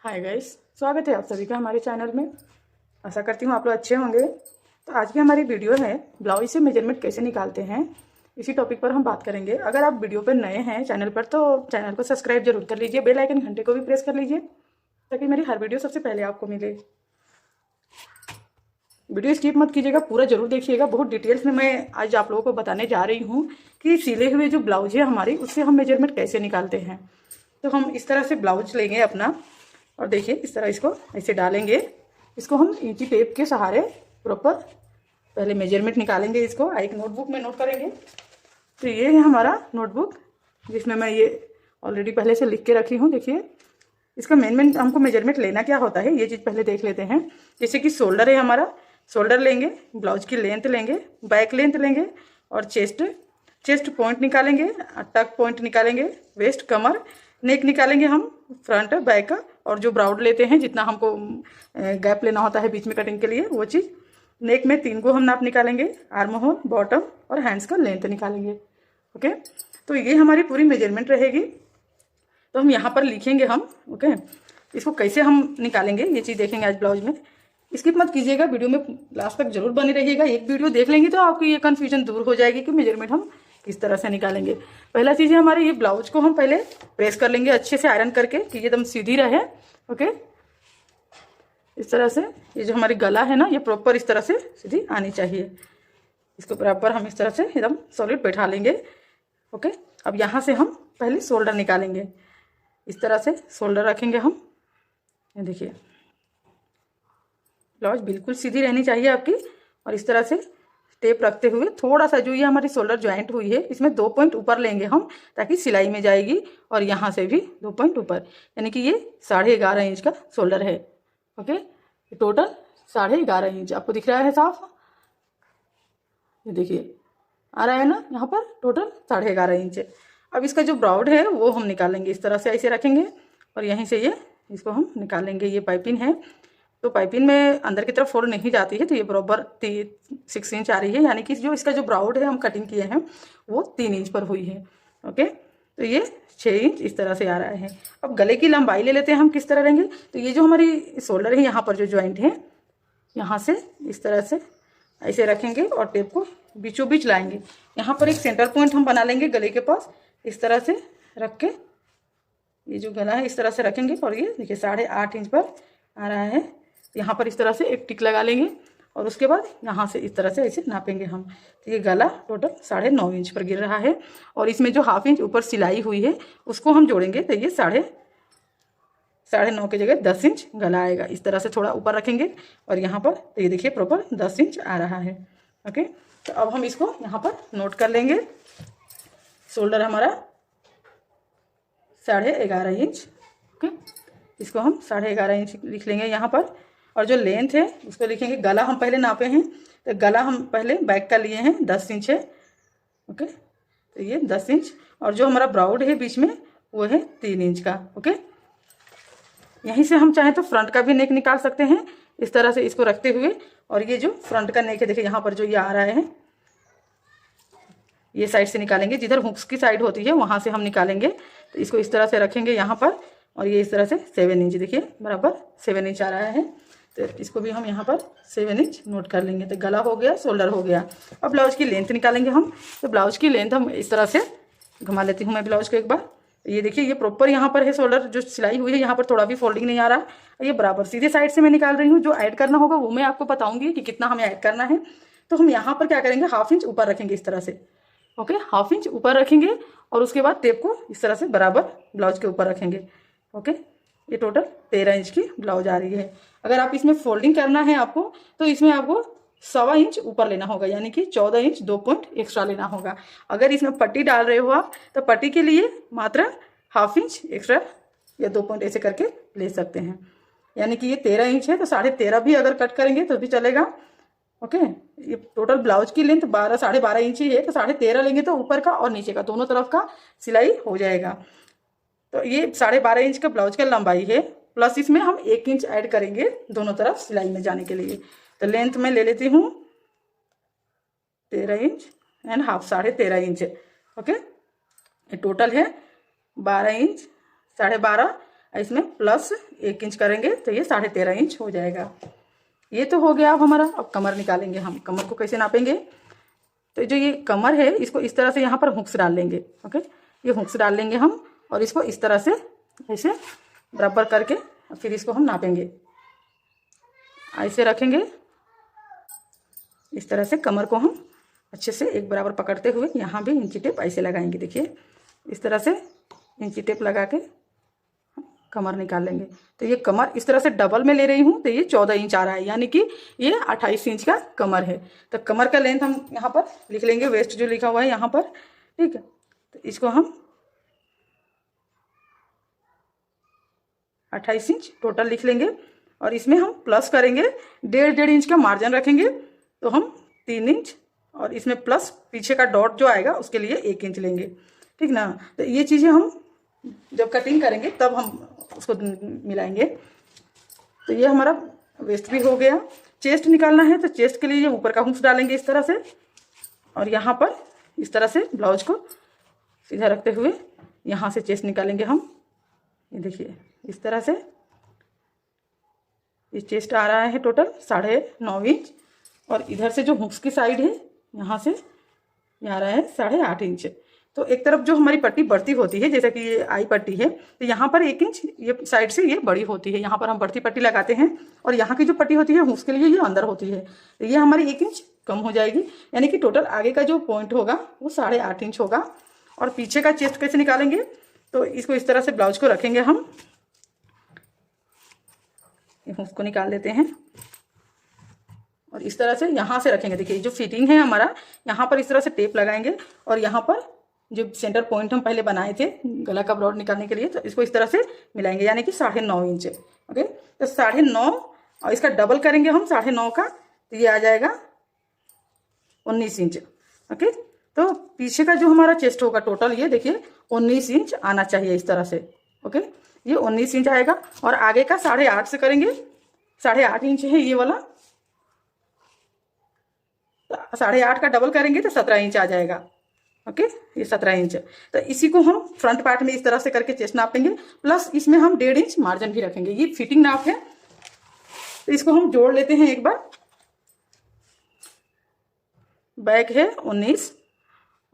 Hi guys, स्वागत है आप सभी का हमारे चैनल में। आशा करती हूँ आप लोग अच्छे होंगे। तो आज की हमारी वीडियो है ब्लाउज से मेजरमेंट कैसे निकालते हैं, इसी टॉपिक पर हम बात करेंगे। अगर आप वीडियो पर नए हैं चैनल पर तो चैनल को सब्सक्राइब जरूर कर लीजिए, बेल आइकन घंटे को भी प्रेस कर लीजिए ताकि मेरी हर वीडियो सबसे पहले आपको मिले। वीडियो स्किप मत कीजिएगा, पूरा जरूर देखिएगा। बहुत डिटेल्स में मैं आज आप लोगों को बताने जा रही हूँ कि सिले हुए जो ब्लाउज है हमारी, उससे हम मेजरमेंट कैसे निकालते हैं। तो हम इस तरह से ब्लाउज लेंगे अपना, और देखिए इस तरह इसको ऐसे डालेंगे। इसको हम इंची टेप के सहारे प्रॉपर पहले मेजरमेंट निकालेंगे। इसको एक नोटबुक में नोट करेंगे। तो ये है हमारा नोटबुक जिसमें मैं ये ऑलरेडी पहले से लिख के रखी हूँ। देखिए इसका मेन हमको मेजरमेंट लेना क्या होता है, ये चीज़ पहले देख लेते हैं। जैसे कि शोल्डर है हमारा, शोल्डर लेंगे, ब्लाउज की लेंथ लेंगे, बैक लेंथ लेंगे, और चेस्ट पॉइंट निकालेंगे, टक पॉइंट निकालेंगे, वेस्ट कमर, नेक निकालेंगे हम फ्रंट बैक का, और जो ब्राउड लेते हैं जितना हमको गैप लेना होता है बीच में कटिंग के लिए वो चीज़। नेक में 3 को हम नाप निकालेंगे, आर्म होल, बॉटम और हैंड्स का लेंथ निकालेंगे। ओके, तो ये हमारी पूरी मेजरमेंट रहेगी। तो हम यहाँ पर लिखेंगे हम। ओके, इसको कैसे हम निकालेंगे ये चीज़ देखेंगे आज ब्लाउज में। स्किप मत कीजिएगा, वीडियो में लास्ट तक जरूर बने रहिएगा। एक वीडियो देख लेंगे तो आपकी ये कन्फ्यूजन दूर हो जाएगी कि मेजरमेंट हम किस तरह से निकालेंगे। पहला चीज़ है हमारे, ये ब्लाउज को हम पहले प्रेस कर लेंगे अच्छे से आयरन करके कि ये एकदम सीधी रहे। ओके, इस तरह से ये जो हमारी गला है ना, ये प्रॉपर इस तरह से सीधी आनी चाहिए। इसको बराबर हम इस तरह से एकदम सॉलिड बैठा लेंगे। ओके, अब यहाँ से हम पहले शोल्डर निकालेंगे। इस तरह से शोल्डर रखेंगे हम। ये देखिए ब्लाउज बिल्कुल सीधी रहनी चाहिए आपकी, और इस तरह से टेप रखते हुए थोड़ा सा जो ये हमारी शोल्डर ज्वाइंट हुई है इसमें 2 पॉइंट ऊपर लेंगे हम, ताकि सिलाई में जाएगी। और यहाँ से भी 2 पॉइंट ऊपर, यानी कि ये 11.5 इंच का शोल्डर है। ओके, टोटल 11.5 इंच आपको दिख रहा है साफ। ये देखिए आ रहा है ना, यहाँ पर टोटल 11.5 इंच है। अब इसका जो ब्राउड है वो हम निकालेंगे। इस तरह से ऐसे रखेंगे और यहीं से ये इसको हम निकालेंगे। ये पाइपिंग है तो पाइपिंग में अंदर की तरफ फोल्ड नहीं जाती है, तो ये बराबर 6 इंच आ रही है, यानी कि जो इसका जो ब्राउड है हम कटिंग किए हैं वो 3 इंच पर हुई है। ओके, तो ये 6 इंच इस तरह से आ रहा है। अब गले की लंबाई ले लेते हैं हम किस तरह रहेंगे। तो ये जो हमारी शोल्डर है यहाँ पर जो ज्वाइंट है, यहाँ से इस तरह से ऐसे रखेंगे और टेप को बीचों बीच लाएंगे। यहाँ पर एक सेंटर पॉइंट हम बना लेंगे गले के पास, इस तरह से रख के ये जो गला है इस तरह से रखेंगे। और ये देखिए 8.5 इंच पर आ रहा है। यहाँ पर इस तरह से एक टिक लगा लेंगे और उसके बाद यहाँ से इस तरह से ऐसे नापेंगे हम। तो ये गला टोटल 9.5 इंच पर गिर रहा है, और इसमें जो 1/2 इंच ऊपर सिलाई हुई है उसको हम जोड़ेंगे, तो ये 9.5 की जगह 10 इंच गला आएगा। इस तरह से थोड़ा ऊपर रखेंगे और यहाँ पर तो ये देखिए प्रॉपर 10 इंच आ रहा है। ओके, तो अब हम इसको यहाँ पर नोट कर लेंगे। शोल्डर हमारा 11.5 इंच। ओके, इसको हम 11.5 इंच लिख लेंगे यहाँ पर। और जो लेंथ है उसको लिखेंगे। गला हम पहले नापे हैं, तो गला हम पहले बैक का लिए हैं 10 इंच है। ओके, तो ये 10 इंच, और जो हमारा ब्राउड है बीच में वो है 3 इंच का। ओके, यहीं से हम चाहें तो फ्रंट का भी नेक निकाल सकते हैं इस तरह से इसको रखते हुए। और ये जो फ्रंट का नेक है देखिए यहाँ पर जो ये आ रहा है, ये साइड से निकालेंगे, जिधर हुक्स की साइड होती है वहाँ से हम निकालेंगे। तो इसको इस तरह से रखेंगे यहाँ पर, और ये इस तरह से 7 इंच देखिए बराबर 7 इंच आ रहा है। तो इसको भी हम यहाँ पर 7 इंच नोट कर लेंगे। तो गला हो गया, शोल्डर हो गया। अब ब्लाउज की लेंथ निकालेंगे हम। तो ब्लाउज की लेंथ हम इस तरह से घुमा लेती हूँ मैं ब्लाउज को एक बार। ये देखिए ये प्रॉपर यहाँ पर है शोल्डर, जो सिलाई हुई है यहाँ पर थोड़ा भी फोल्डिंग नहीं आ रहा है। ये बराबर सीधे साइड से मैं निकाल रही हूँ। जो ऐड करना होगा वो मैं आपको बताऊंगी कि कितना हमें ऐड करना है। तो हम यहाँ पर क्या करेंगे, 1/2 इंच ऊपर रखेंगे इस तरह से। ओके, 1/2 इंच ऊपर रखेंगे और उसके बाद टेप को इस तरह से बराबर ब्लाउज के ऊपर रखेंगे। ओके, ये टोटल 13 इंच की ब्लाउज आ रही है। अगर आप इसमें फोल्डिंग करना है आपको, तो इसमें आपको 1.25 इंच ऊपर लेना होगा, यानी कि 14 इंच 2 पॉइंट एक्स्ट्रा लेना होगा। अगर इसमें पट्टी डाल रहे हो आप, तो पट्टी के लिए मात्र 1/2 इंच एक्स्ट्रा या 2 पॉइंट ऐसे करके ले सकते हैं। यानी कि ये 13 इंच है, तो 13.5 भी अगर कट करेंगे तो भी चलेगा। ओके, ये टोटल ब्लाउज की लेंथ 12.5 इंच ही है, तो 13.5 लेंगे तो ऊपर का और नीचे का दोनों तरफ का सिलाई हो जाएगा। तो ये 12.5 इंच का ब्लाउज का लंबाई है, प्लस इसमें हम 1 इंच ऐड करेंगे दोनों तरफ सिलाई में जाने के लिए। तो लेंथ में ले लेती हूँ 13 इंच एंड हाफ, 13.5 इंच है। ओके, ये टोटल है 12 इंच, 12.5 इसमें प्लस 1 इंच करेंगे तो ये 13.5 इंच हो जाएगा। ये तो हो गया अब हमारा। अब कमर निकालेंगे हम। कमर को कैसे नापेंगे, तो जो ये कमर है इसको इस तरह से यहाँ पर हुक्स डाल लेंगे। ओके, ये हुक्स डाल लेंगे हम और इसको इस तरह से ऐसे बराबर करके फिर इसको हम नापेंगे। ऐसे रखेंगे, इस तरह से कमर को हम अच्छे से एक बराबर पकड़ते हुए यहाँ भी इंची टेप ऐसे लगाएंगे। देखिए इस तरह से इंची टेप लगा के कमर निकाल लेंगे। तो ये कमर इस तरह से डबल में ले रही हूँ तो ये 14 इंच आ रहा है, यानी कि ये 28 इंच का कमर है। तो कमर का लेंथ हम यहाँ पर लिख लेंगे, वेस्ट जो लिखा हुआ है यहाँ पर, ठीक है। तो इसको हम 28 इंच टोटल लिख लेंगे और इसमें हम प्लस करेंगे 1.5 इंच का मार्जिन रखेंगे। तो हम 3 इंच और इसमें प्लस पीछे का डॉट जो आएगा उसके लिए 1 इंच लेंगे, ठीक ना। तो ये चीज़ें हम जब कटिंग करेंगे तब हम उसको मिलाएंगे। तो ये हमारा वेस्ट भी हो गया। चेस्ट निकालना है तो चेस्ट के लिए ये ऊपर का हुक्स डालेंगे इस तरह से और यहाँ पर इस तरह से ब्लाउज को सीधा रखते हुए यहाँ से चेस्ट निकालेंगे हम। ये देखिए इस तरह से ये चेस्ट आ रहा है टोटल 9.5 इंच और इधर से जो हुक्स की साइड है यहाँ से ये आ रहा है 8.5 इंच। तो एक तरफ जो हमारी पट्टी बढ़ती होती है, जैसे कि ये आई पट्टी है, तो यहाँ पर 1 इंच ये साइड से ये बड़ी होती है। यहाँ पर हम बढ़ती पट्टी लगाते हैं और यहाँ की जो पट्टी होती है उसके लिए ये अंदर होती है। तो ये हमारी 1 इंच कम हो जाएगी, यानी कि टोटल आगे का जो पॉइंट होगा वो 8.5 इंच होगा। और पीछे का चेस्ट कैसे निकालेंगे, तो इसको इस तरह से ब्लाउज को रखेंगे हम, उसको निकाल देते हैं और इस तरह से यहाँ से रखेंगे। देखिए जो फिटिंग है हमारा, यहाँ पर इस तरह से टेप लगाएंगे और यहाँ पर जो सेंटर पॉइंट हम पहले बनाए थे गला का ब्रॉड निकालने के लिए, तो इसको इस तरह से मिलाएंगे, यानी कि 9.5 इंच। ओके, तो 9.5 और इसका डबल करेंगे हम 9.5 का, तो ये आ जाएगा 19 इंच। ओके, तो पीछे का जो हमारा चेस्ट होगा टोटल ये देखिए 19 इंच आना चाहिए इस तरह से। ओके, ये 19 इंच आएगा और आगे का 8.5 से करेंगे। 8.5 इंच है ये वाला, 8.5 का डबल करेंगे तो 17 इंच आ जाएगा। ओके, ये 17 इंच। तो इसी को हम फ्रंट पार्ट में इस तरह से करके चेस्ट नापेंगे, प्लस इसमें हम 1.5 इंच मार्जिन भी रखेंगे। ये फिटिंग नाप है, तो इसको हम जोड़ लेते हैं एक बार। बैक है 19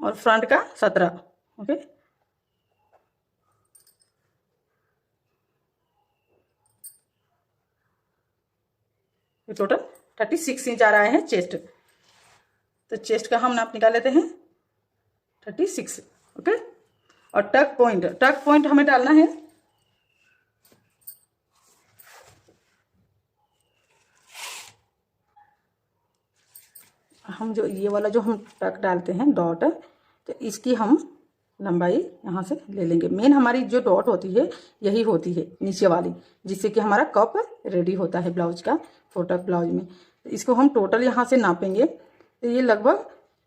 और फ्रंट का 17। ओके, ये टोटल 36 इंच आ रहा है चेस्ट। तो चेस्ट का हम नाप निकाल लेते हैं 36। ओके, और टक पॉइंट हमें डालना है। हम जो ये वाला जो हम टक डालते हैं डॉट, तो इसकी हम लंबाई यहाँ से ले लेंगे। मेन हमारी जो डॉट होती है यही होती है नीचे वाली, जिससे कि हमारा कप रेडी होता है ब्लाउज का, फोटक ब्लाउज में। तो इसको हम टोटल यहाँ से नापेंगे तो ये लगभग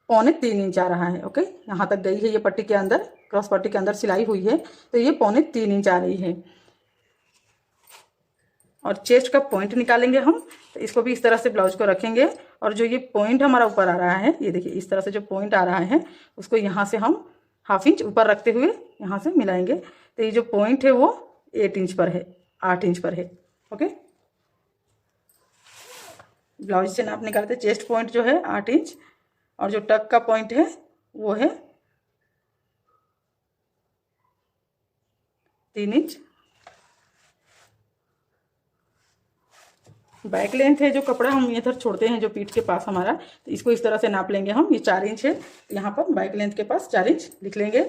3.25 इंच आ रहा है। ओके, यहाँ तक गई है ये पट्टी के अंदर, क्रॉस पट्टी के अंदर सिलाई हुई है, तो ये 3.25 इंच आ रही है। और चेस्ट का पॉइंट निकालेंगे हम, तो इसको भी इस तरह से ब्लाउज को रखेंगे और जो ये पॉइंट हमारा ऊपर आ रहा है, ये देखिए इस तरह से जो पॉइंट आ रहा है उसको यहाँ से हम 1/2 इंच ऊपर रखते हुए यहाँ से मिलाएंगे। तो ये जो पॉइंट है वो 8 इंच पर है, 8 इंच पर है। ओके, ब्लाउज से नाप निकालते, चेस्ट पॉइंट जो है 8 इंच और जो टक का पॉइंट है वो है 3 इंच। बैक लेंथ है जो कपड़ा हम इधर छोड़ते हैं जो पीठ के पास हमारा, तो इसको इस तरह से नाप लेंगे हम। ये 4 इंच है, यहाँ पर बैक लेंथ के पास 4 इंच लिख लेंगे।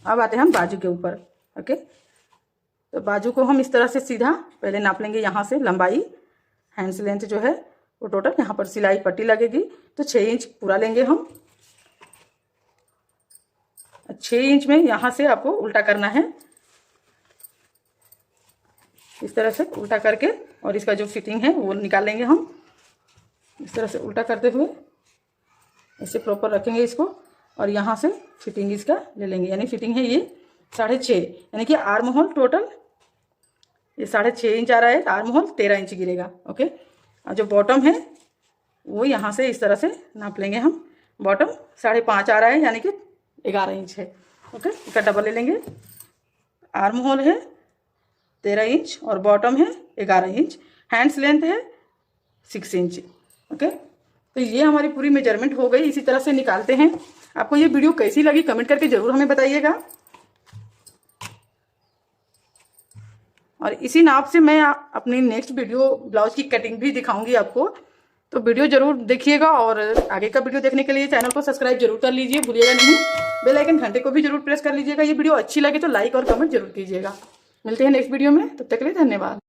अब आते हैं हम बाजू के ऊपर। ओके, तो बाजू को हम इस तरह से सीधा पहले नाप लेंगे। यहाँ से लंबाई हैंड्स लेंथ जो है वो टोटल, यहाँ पर सिलाई पट्टी लगेगी तो 6 इंच पूरा लेंगे हम। 6 इंच में यहाँ से आपको उल्टा करना है, इस तरह से उल्टा करके, और इसका जो फिटिंग है वो निकाल लेंगे हम। इस तरह से उल्टा करते हुए ऐसे प्रॉपर रखेंगे इसको और यहाँ से फिटिंग इसका ले लेंगे। यानी फिटिंग है ये 6.5, यानी कि आर्म होल टोटल ये 6.5 इंच आ रहा है, आर्म होल 13 इंच गिरेगा। ओके, और जो बॉटम है वो यहाँ से इस तरह से नाप लेंगे हम। बॉटम 5.5 आ रहा है, यानी कि 11 इंच है। ओके, इसका डबल ले लेंगे। आर्म होल है 13 इंच और बॉटम है 11 इंच। हैंड्स लेंथ है 6 इंच। ओके, तो ये हमारी पूरी मेजरमेंट हो गई। इसी तरह से निकालते हैं। आपको ये वीडियो कैसी लगी कमेंट करके जरूर हमें बताइएगा। और इसी नाप से मैं अपनी नेक्स्ट वीडियो ब्लाउज की कटिंग भी दिखाऊंगी आपको, तो वीडियो जरूर देखिएगा। और आगे का वीडियो देखने के लिए चैनल को सब्सक्राइब जरूर कर लीजिए, भूलिएगा नहीं। बेल आइकन घंटे को भी जरूर प्रेस कर लीजिएगा। ये वीडियो अच्छी लगे तो लाइक और कमेंट जरूर कीजिएगा। मिलते हैं नेक्स्ट वीडियो में, तब तक के लिए धन्यवाद।